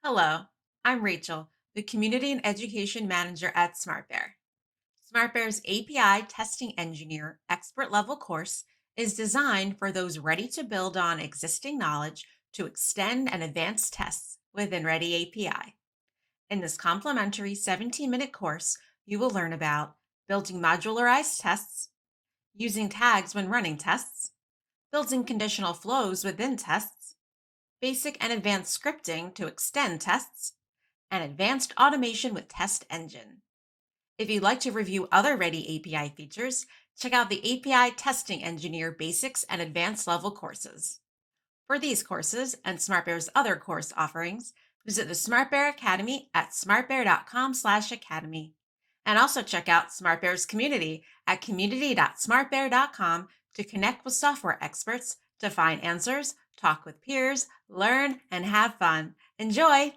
Hello, I'm Rachel, the Community and Education Manager at SmartBear. SmartBear's API Testing Engineer expert level course is designed for those ready to build on existing knowledge to extend and advance tests within ReadyAPI. In this complimentary 17-minute course, you will learn about building modularized tests, using tags when running tests, building conditional flows within tests, basic and advanced scripting to extend tests, and advanced automation with Test Engine. If you'd like to review other Ready API features, check out the API Testing Engineer Basics and Advanced Level courses. For these courses and SmartBear's other course offerings, visit the SmartBear Academy at smartbear.com/academy. And also check out SmartBear's community at community.smartbear.com to connect with software experts to find answers, talk with peers, learn, and have fun. Enjoy!